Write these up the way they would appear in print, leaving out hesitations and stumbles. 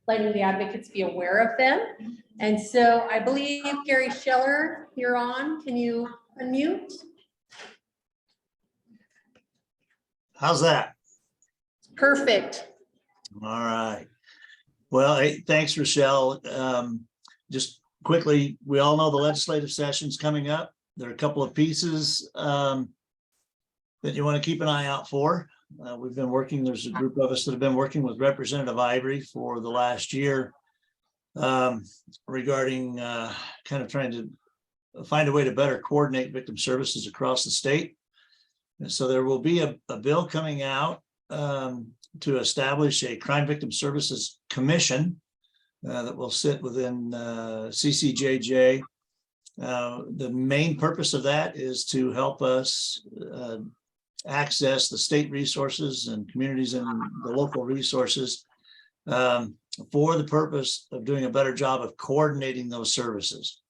letting the advocates be aware of them. And so I believe, Gary Scheller, you're on. Can you unmute? How's that? Perfect. All right. Well, hey, thanks, Rochelle. Just quickly, we all know the legislative session's coming up. There are a couple of pieces that you want to keep an eye out for. We've been working, there's a group of us that have been working with Representative Ivory for the last year regarding kind of trying to find a way to better coordinate victim services across the state. And so there will be a bill coming out to establish a Crime Victim Services Commission that will sit within CCJJ. The main purpose of that is to help us access the state resources and communities and the local resources for the purpose of doing a better job of coordinating those services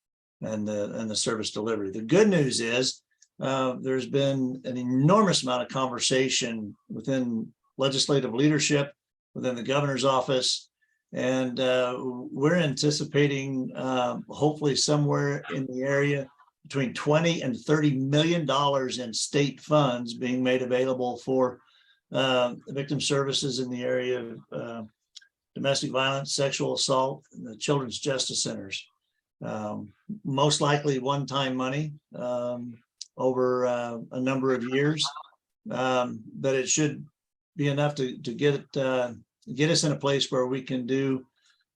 and the service delivery. The good news is there's been an enormous amount of conversation within legislative leadership, within the governor's office, and we're anticipating hopefully somewhere in the area between $20 and $30 million in state funds being made available for victim services in the area of domestic violence, sexual assault, and the children's justice centers. Most likely one-time money over a number of years, but it should be enough to get us in a place where we can do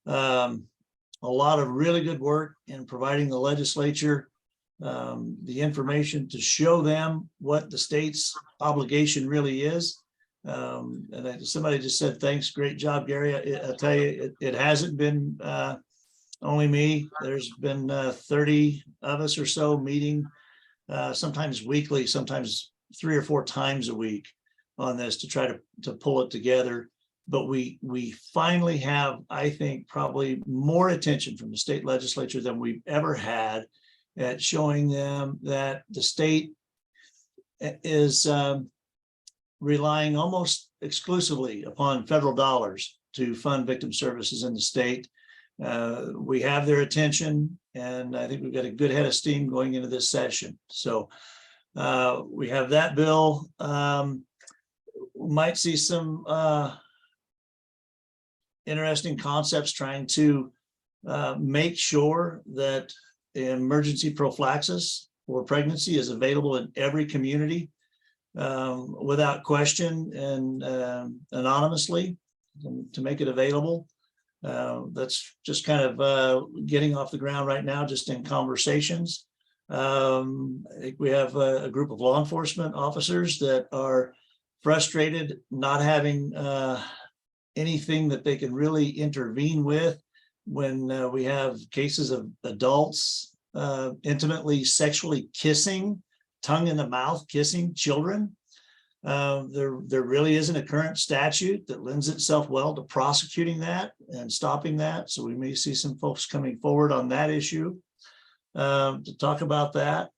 a lot of really good work in providing the legislature the information to show them what the state's obligation really is. And somebody just said, thanks, great job, Gary. I'll tell you, it hasn't been only me. There's been 30 of us or so meeting sometimes weekly, sometimes 3 or 4 times a week on this to try to pull it together. But we finally have, I think, probably more attention from the state legislature than we've ever had at showing them that the state is relying almost exclusively upon federal dollars to fund victim services in the state. We have their attention, and I think we've got a good head of steam going into this session. So we have that bill. We might see some interesting concepts trying to make sure that emergency prophylaxis for pregnancy is available in every community without question and anonymously to make it available. That's just kind of getting off the ground right now, just in conversations. I think we have a group of law enforcement officers that are frustrated not having anything that they can really intervene with when we have cases of adults intimately sexually kissing, tongue in the mouth kissing children. There really isn't a current statute that lends itself well to prosecuting that and stopping that. So we may see some folks coming forward on that issue to talk about that.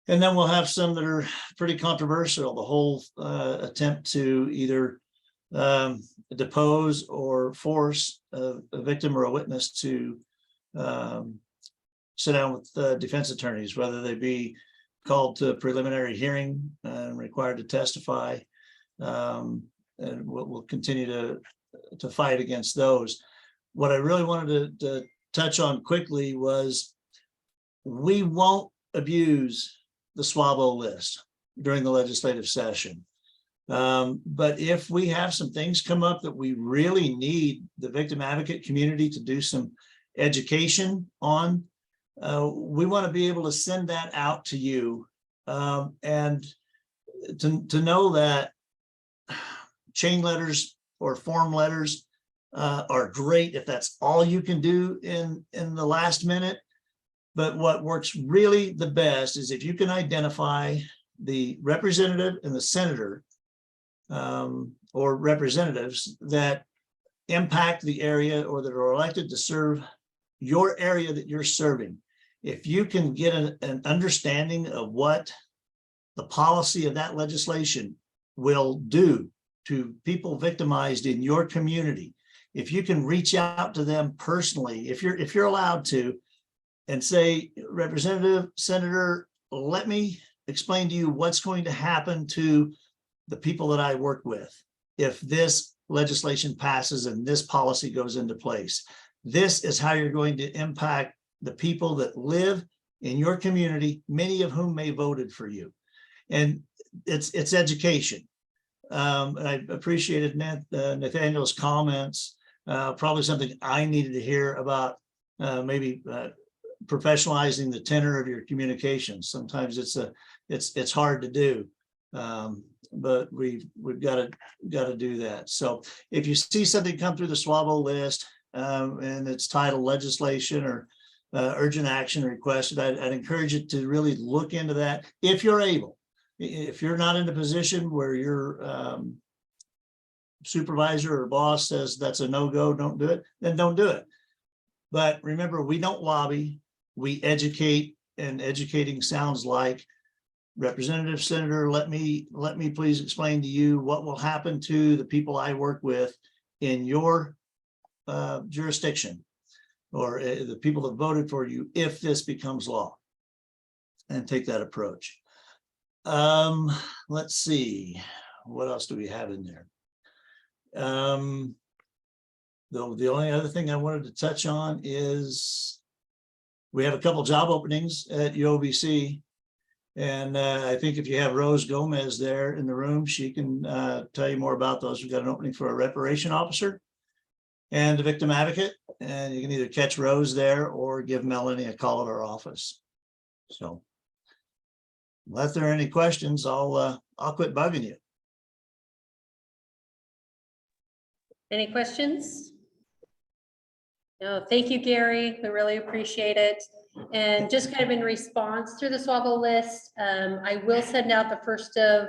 And then we'll have some that are pretty controversial. The whole attempt to either depose or force a victim or a witness to sit down with defense attorneys, whether they be called to a preliminary hearing and required to testify. And we'll continue to fight against those. What I really wanted to touch on quickly was we won't abuse the SWAVO list during the legislative session. But if we have some things come up that we really need the victim advocate community to do some education on, we want to be able to send that out to you and to know that chain letters or form letters are great if that's all you can do in the last minute. But what works really the best is if you can identify the representative and the senator or representatives that impact the area or that are elected to serve your area that you're serving. If you can get an understanding of what the policy of that legislation will do to people victimized in your community, if you can reach out to them personally, if you're allowed to, and say, Representative, Senator, let me explain to you what's going to happen to the people that I work with if this legislation passes and this policy goes into place. This is how you're going to impact the people that live in your community, many of whom may voted for you. And it's education. And I appreciated Nathaniel's comments. Probably something I needed to hear about, maybe professionalizing the tenor of your communications. Sometimes it's hard to do, but we've got to do that. So if you see something come through the SWAVO list, and it's titled legislation or urgent action requested, I'd encourage you to really look into that if you're able. If you're not in a position where your supervisor or boss says that's a no-go, don't do it, then don't do it. But remember, we don't lobby, we educate, and educating sounds like, Representative, Senator, let me please explain to you what will happen to the people I work with in your jurisdiction, or the people that voted for you if this becomes law, and take that approach. Let's see, what else do we have in there? The only other thing I wanted to touch on is we have a couple job openings at UOVC. And I think if you have Rose Gomez there in the room, she can tell you more about those. We've got an opening for a reparation officer and a victim advocate. And you can either catch Rose there or give Melanie a call at our office. So unless there are any questions, I'll quit bugging you. Any questions? No, thank you, Gary. We really appreciate it. And just kind of in response to the SWAVO list, I will send out the 1st of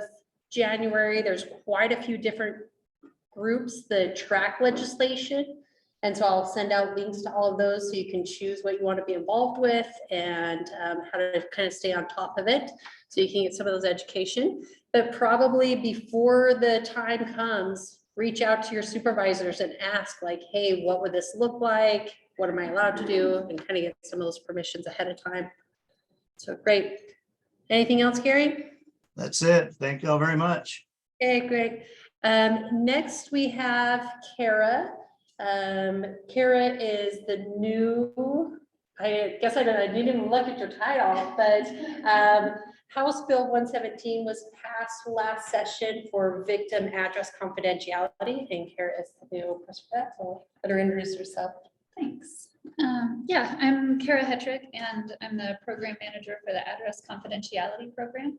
January. There's quite a few different groups that track legislation. And so I'll send out links to all of those so you can choose what you want to be involved with and how to kind of stay on top of it so you can get some of those education. But probably before the time comes, reach out to your supervisors and ask, like, hey, what would this look like? What am I allowed to do? And kind of get some of those permissions ahead of time. So great. Anything else, Gary? That's it. Thank you all very much. Okay, great. Next we have Kara. Kara is the new, I guess I didn't even look at your title, but House Bill 117 was passed last session for victim address confidentiality, and Kara is the new person for that, so better introduce yourself. Thanks. Yeah, I'm Kara Hetrick, and I'm the program manager for the Address Confidentiality Program.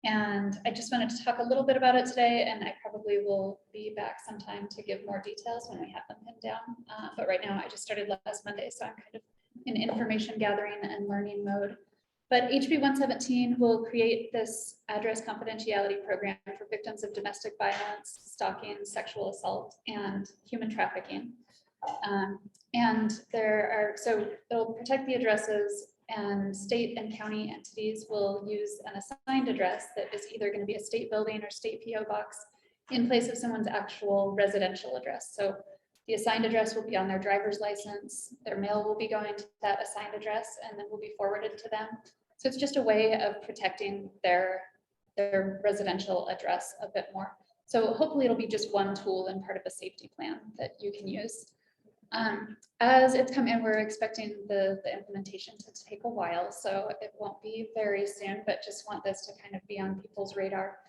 And I just wanted to talk a little bit about it today, and I probably will be back sometime to give more details when we have them pinned down. But right now, I just started last Monday, so I'm kind of in information gathering and learning mode. But HB 117 will create this address confidentiality program for victims of domestic violence, stalking, sexual assault, and human trafficking. And so it'll protect the addresses, and state and county entities will use an assigned address that is either going to be a state building or state PO box in place of someone's actual residential address. So the assigned address will be on their driver's license, their mail will be going to that assigned address, and then will be forwarded to them. So it's just a way of protecting their residential address a bit more. So hopefully it'll be just one tool and part of a safety plan that you can use. As it's come in, we're expecting the implementation to take a while, so it won't be very soon, but just want this to kind of be on people's radar.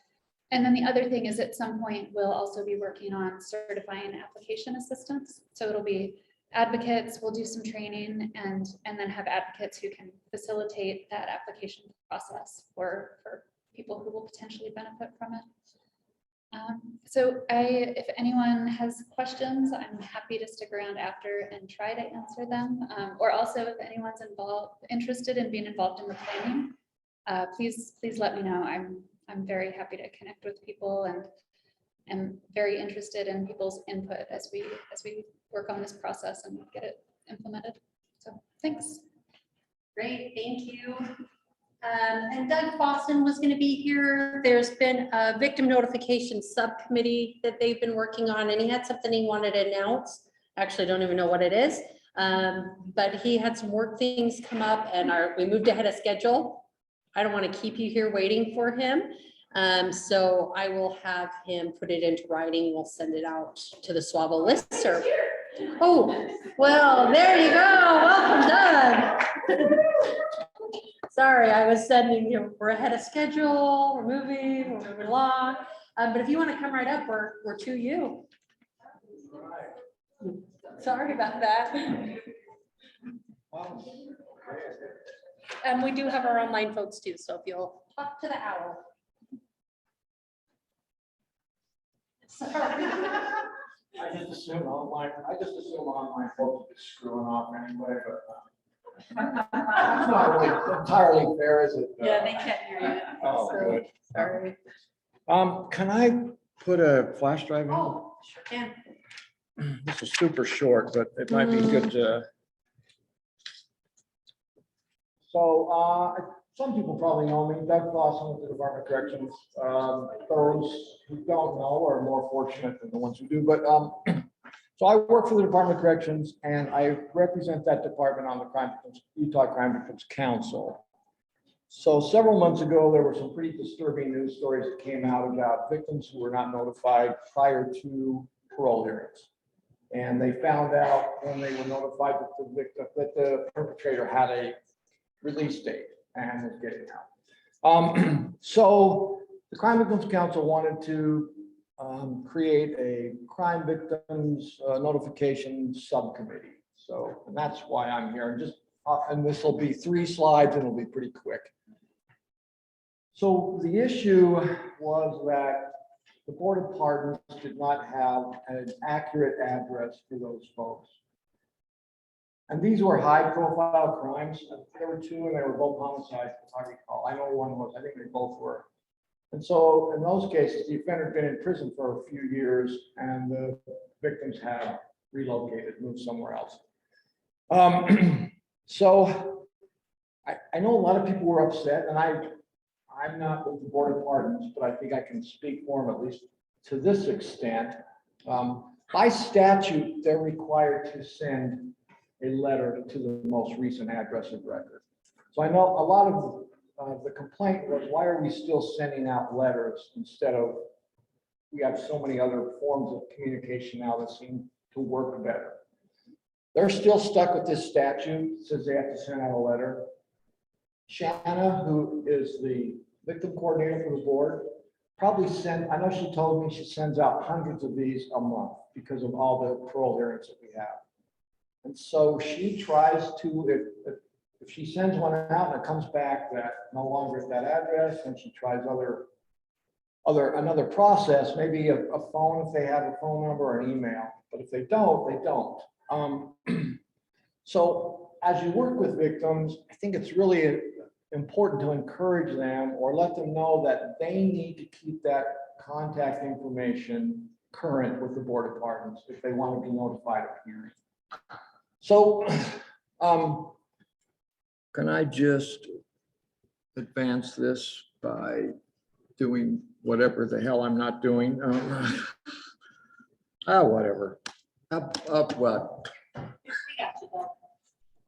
And then the other thing is, at some point, we'll also be working on certifying application assistants. So it'll be advocates, we'll do some training, and then have advocates who can facilitate that application process for people who will potentially benefit from it. So if anyone has questions, I'm happy to stick around after and try to answer them. Or also, if anyone's interested in being involved in the planning, please let me know. I'm very happy to connect with people, and am very interested in people's input as we work on this process and get it implemented. So thanks. Great, thank you. And Doug Fawson was going to be here. There's been a victim notification subcommittee that they've been working on, and he had something he wanted to announce. Actually, I don't even know what it is. But he had some work things come up, and we moved ahead of schedule. I don't want to keep you here waiting for him. So I will have him put it into writing. We'll send it out to the SWAVO listserv. Oh, well, there you go. Welcome, Doug. Sorry, I was sending you, we're ahead of schedule, we're moving along. But if you want to come right up, we're to you. Sorry about that. We do have our online folks too, so if you'll talk to the owl. Sorry. I just assume online folks are just screwing off anyway, but it's not really entirely fair, is it? Yeah, they can't hear you. Oh, So, good. sorry. Can I put a flash drive in? Oh, sure can. This is super short, but it might be good to. So, some people probably know me, Doug Fawson with the Department of Corrections. Those who don't know are more fortunate than the ones who do, but so I work for the Department of Corrections and I represent that department on the Utah Crime Victims Council. So several months ago, there were some pretty disturbing news stories that came out about victims who were not notified prior to parole hearings. And they found out when they were notified that the victim, that the perpetrator had a release date and was getting out. So the Crime Victims Council wanted to create a crime victims notification subcommittee. So and that's why I'm here. And this will be 3 slides and it'll be pretty quick. So the issue was that the Board of Pardons did not have an accurate address for those folks. And these were high-profile crimes. There were 2, and they were both homicides, if I recall. I know one was, I think they both were. And so in those cases, the offender had been in prison for a few years, and the victims had relocated, moved somewhere else. So I know a lot of people were upset, and I'm not with the Board of Pardons, but I think I can speak for them at least to this extent. By statute, they're required to send a letter to the most recent address of record. So I know a lot of the complaint was, why are we still sending out letters instead of, we have so many other forms of communication now that seem to work better. They're still stuck with this statute. It says they have to send out a letter. Shanna, who is the victim coordinator for the board, probably I know she told me she sends out hundreds of these a month because of all the parole hearings that we have. And so she tries to, if she sends one out and it comes back that no longer at that address, and she tries another process, maybe a phone if they have a phone number or an email. But if they don't, they don't. So as you work with victims, I think it's really important to encourage them or let them know that they need to keep that contact information current with the Board of Pardons if they want to be notified of hearing. So, can I just advance this by doing whatever the hell I'm not doing? Whatever. Up what?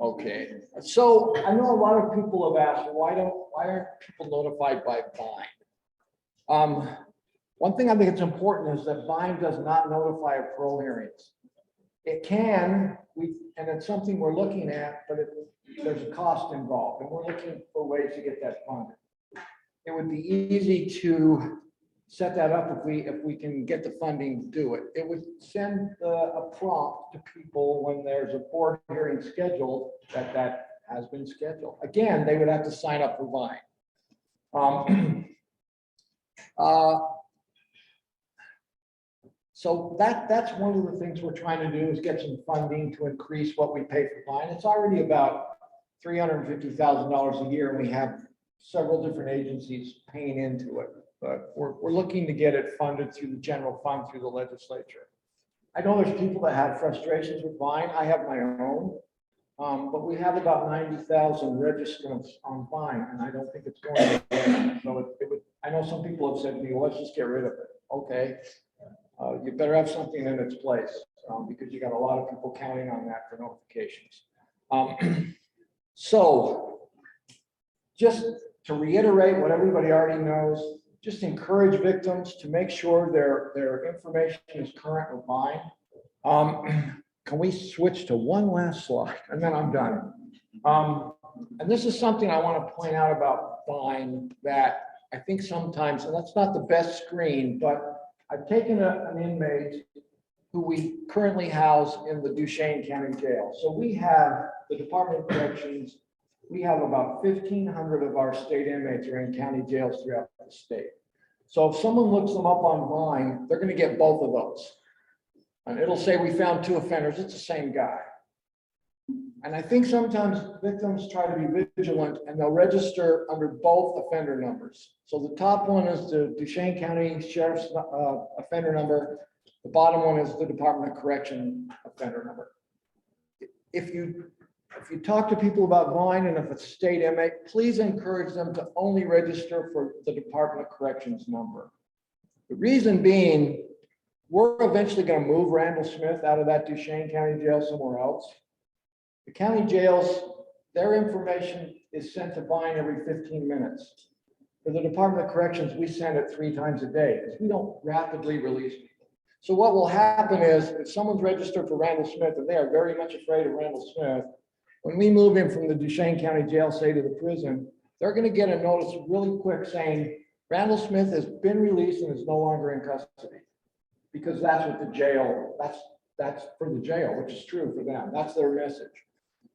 Okay. So I know a lot of people have asked, why aren't people notified by bind? One thing I think it's important is that bind does not notify of parole hearings. It can, and it's something we're looking at, but there's a cost involved, and we're looking for ways to get that funded. It would be easy to set that up if we can get the funding to do it. It would send a prompt to people when there's a board hearing scheduled that has been scheduled. Again, they would have to sign up for Vine. So that's one of the things we're trying to do is get some funding to increase what we pay for Vine. It's already about $350,000 a year, and we have several different agencies paying into it. But we're looking to get it funded through the general fund through the legislature. I know there's people that have frustrations with Vine. I have my own. But we have about 90,000 registrants on Vine, and I don't think it's going away. So it would, I know some people have said to me, well, let's just get rid of it. Okay. You better have something in its place, because you got a lot of people counting on that for notifications. So just to reiterate what everybody already knows, just encourage victims to make sure their information is current with Vine. Can we switch to one last slide and then I'm done? And this is something I want to point out about Vine that I think sometimes, and that's not the best screen, but I've taken an inmate who we currently house in the Duchesne County Jail. So we have the Department of Corrections. We have about 1,500 of our state inmates are in county jails throughout the state. So if someone looks them up on Vine, they're going to get both of those. And it'll say we found 2 offenders. It's the same guy. And I think sometimes victims try to be vigilant and they'll register under both offender numbers. So the top one is the Duchesne County Sheriff's offender number. The bottom one is the Department of Correction offender number. If you talk to people about Vine and if it's a state inmate, please encourage them to only register for the Department of Corrections number. The reason being, we're eventually going to move Randall Smith out of that Duchesne County Jail somewhere else. The county jails, their information is sent to Vine every 15 minutes. For the Department of Corrections, we send it 3 times a day because we don't rapidly release people. So what will happen is if someone's registered for Randall Smith and they are very much afraid of Randall Smith, when we move him from the Duchesne County Jail, say to the prison, they're going to get a notice really quick saying Randall Smith has been released and is no longer in custody. Because that's what the jail, that's for the jail, which is true for them. That's their message.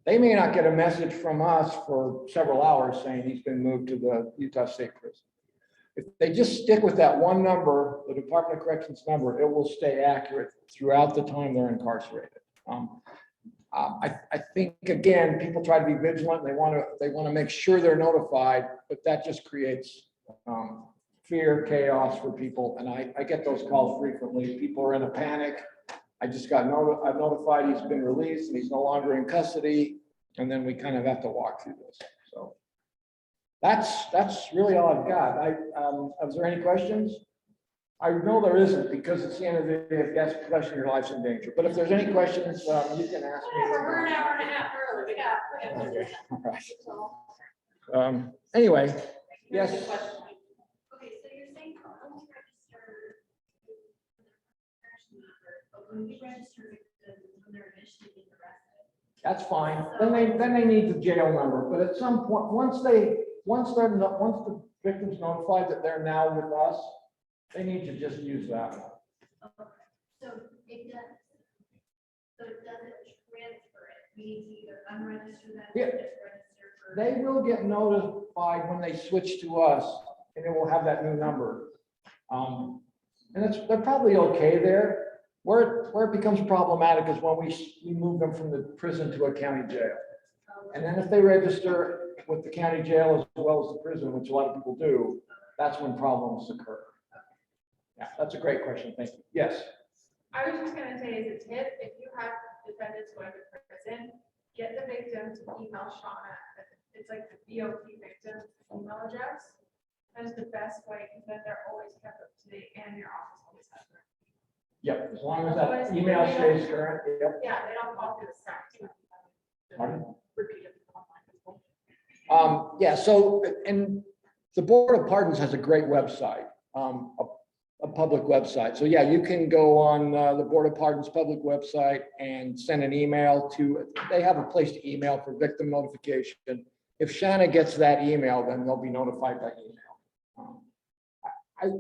They may not get a message from us for several hours saying he's been moved to the Utah State Prison. If they just stick with that one number, the Department of Corrections number, it will stay accurate throughout the time they're incarcerated. I think again, people try to be vigilant. They want to make sure they're notified, but that just creates fear, chaos for people. And I get those calls frequently. People are in a panic. I just got I've notified he's been released and he's no longer in custody. And then we kind of have to walk through this. So that's really all I've got. Is there any questions? I know there isn't because it's the end of the day. If that's a question, your life's in danger. But if there's any questions, you can ask me. We're an hour and a half early. Okay. All right. Anyway, yes. Okay, so you're saying only register, but when we register when they're initially being arrested. That's fine. Then they need the jail number. But at some point, once the victim's notified that they're now with us, they need to just use that one. Okay. So it doesn't transfer it. We need to either unregister that Yeah. or just register for. They will get notified when they switch to us, and it will have that new number. And they're probably okay there. Where it becomes problematic is when we move them from the prison to a county jail. And then if they register with the county jail as well as the prison, which a lot of people do, that's when problems occur. Yeah, that's a great question. Thank you. Yes. I was just gonna say as a tip, if you have defendants going to prison, get the victim to email Shauna. It's like the UOVC victim email address. That's the best way, because then they're always kept up to date and your office always has them. Yep, as long as that email stays current. Yep. Yeah, they don't fall through the cracks. Pardon? Repeat it online. Yeah, so, and the Board of Pardons has a great website, a public website. So yeah, you can go on the Board of Pardons public website and send an email to, they have a place to email for victim notification. If Shanna gets that email, then they'll be notified by email.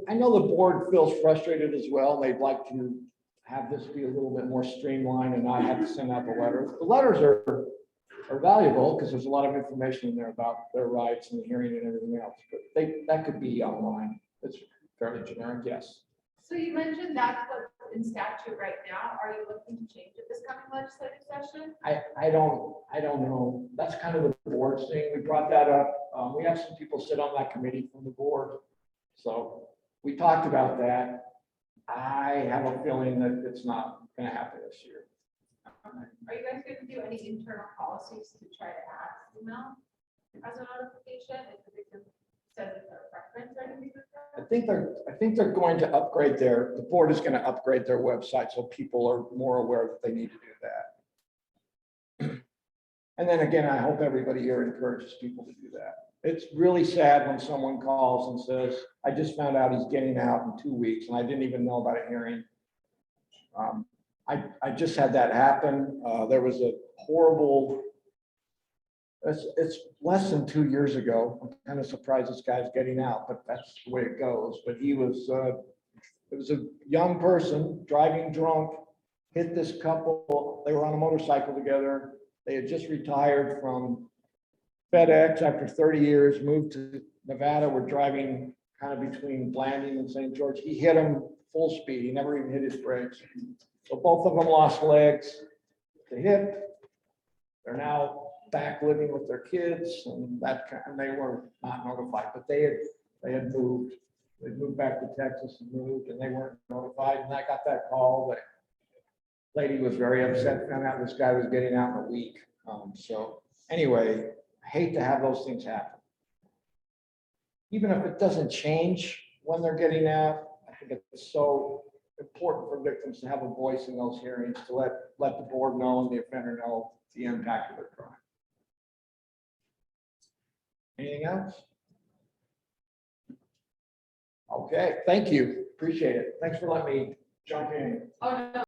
I know the board feels frustrated as well. They'd like to have this be a little bit more streamlined and not have to send out the letters. The letters are valuable because there's a lot of information in there about their rights and the hearing and everything else, but that could be online. It's fairly generic, yes. So you mentioned that's what's in statute right now. Are you looking to change it this coming legislative session? I don't know. That's kind of the board's thing. We brought that up. We have some people sit on that committee from the board. So we talked about that. I have a feeling that it's not going to happen this year. Are you guys gonna do any internal policies to try to add email as a notification if the victim says it's their preference or anything like that? I think they're going to upgrade the board is going to upgrade their website so people are more aware that they need to do that. And then again, I hope everybody here encourages people to do that. It's really sad when someone calls and says, I just found out he's getting out in 2 weeks and I didn't even know about a hearing. I just had that happen. There was a horrible, it's less than 2 years ago. I'm kind of surprised this guy's getting out, but that's the way it goes. But he was, it was a young person driving drunk, hit this couple. They were on a motorcycle together. They had just retired from FedEx after 30 years, moved to Nevada. We're driving kind of between Blanding and St. George. He hit him full speed. He never even hit his brakes. So both of them lost legs, the hip. They're now back living with their kids and and they were not notified, but they had moved. They moved back to Texas and moved and they weren't notified. And I got that call. The lady was very upset, found out this guy was getting out in a week. So anyway, I hate to have those things happen. Even if it doesn't change when they're getting out, I think it's so important for victims to have a voice in those hearings, to let the board know and the offender know the impact of their crime. Anything else? Okay, thank you. Appreciate it. Thanks for letting me jump in. Oh, no,